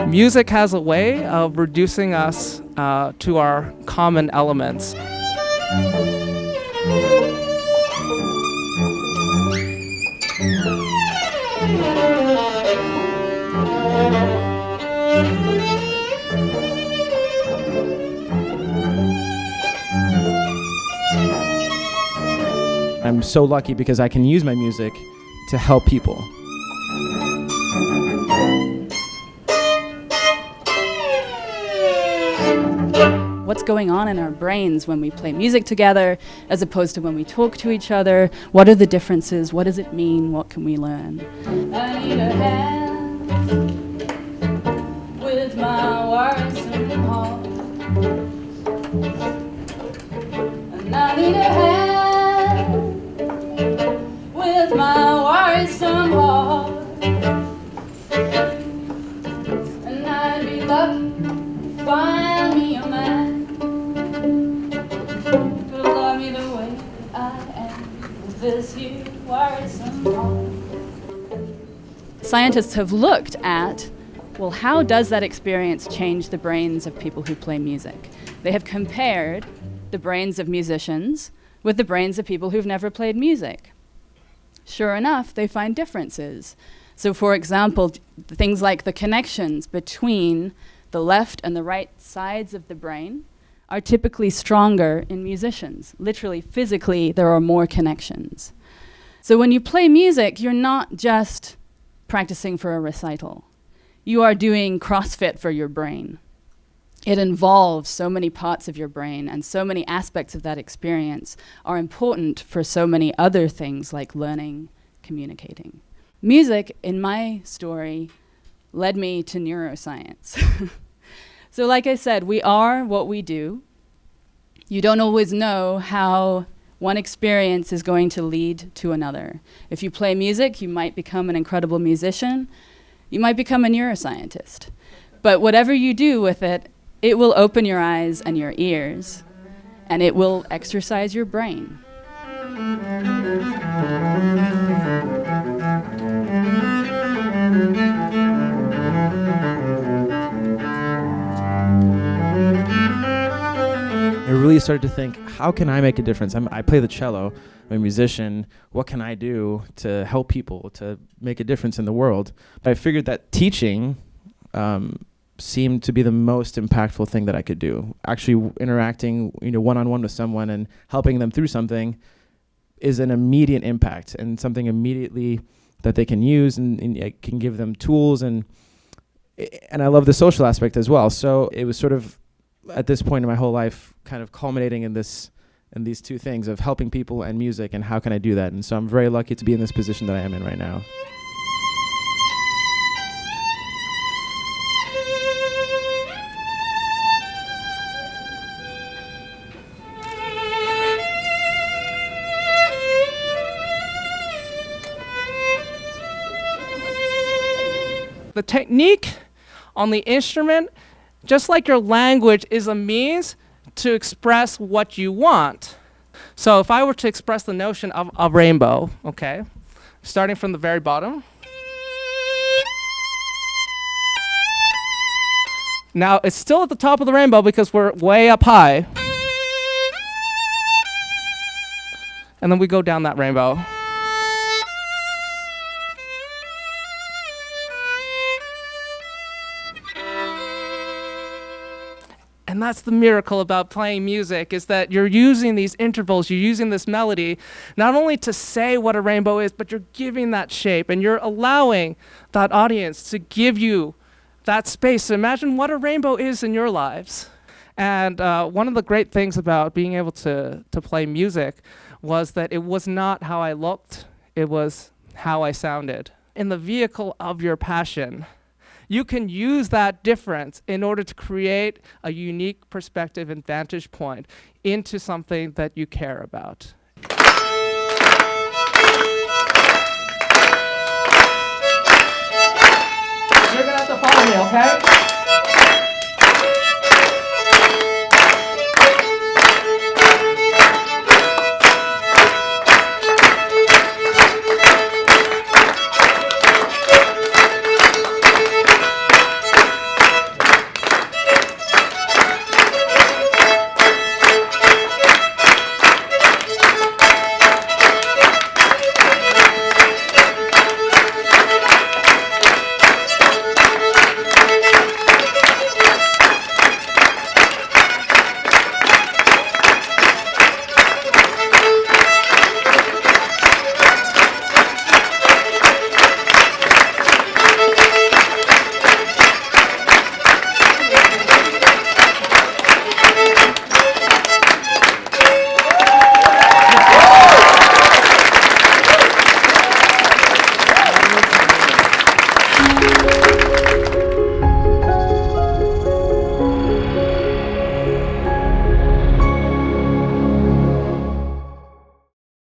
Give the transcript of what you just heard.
Music has a way of reducing us to our common elements. I'm so lucky because I can use my music to help people. What's going on in our brains when we play music together as opposed to when we talk to each other? What are the differences? What does it mean? What can we learn? I need a hand with my worrisome heart. And I need a hand with my worrisome heart. And I'd be lucky to find me a man. Scientists have looked at, well, how does that experience change the brains of people who play music? They have compared the brains of musicians with the brains of people who've never played music. Sure enough, they find differences. So for example, things like the connections between the left and the right sides of the brain are typically stronger in musicians. Literally, physically, there are more connections. So when you play music, you're not just practicing for a recital. You are doing CrossFit for your brain. It involves so many parts of your brain, and so many aspects of that experience are important for so many other things like learning, communicating. Music, in my story, led me to neuroscience. So like I said, we are what we do. You don't always know how one experience is going to lead to another. If you play music, you might become an incredible musician. You might become a neuroscientist. But whatever you do with it, it will open your eyes and your ears, and it will exercise your brain. I really started to think, how can I make a difference? I play the cello, I'm a musician. What can I do to help people, to make a difference in the world? But I figured that teaching seemed to be the most impactful thing that I could do. Actually interacting, one-on-one with someone and helping them through something is an immediate impact and something immediately that they can use, and I can give them tools, and I love the social aspect as well. So it was sort of, at this point in my whole life, kind of culminating in these two things of helping people and music, and how can I do that? And so I'm very lucky to be in this position that I am in right now. The technique on the instrument, just like your language, is a means to express what you want. So if I were to express the notion of a rainbow, okay, starting from the very bottom. Now it's still at the top of the rainbow because we're way up high. And then we go down that rainbow. And that's the miracle about playing music, is that you're using these intervals, you're using this melody, not only to say what a rainbow is, but you're giving that shape, and you're allowing that audience to give you that space to imagine what a rainbow is in your lives. And one of the great things about being able to play music was that it was not how I looked, it was how I sounded. In the vehicle of your passion, you can use that difference in order to create a unique perspective and vantage point into something that you care about. You're gonna have to follow me, okay?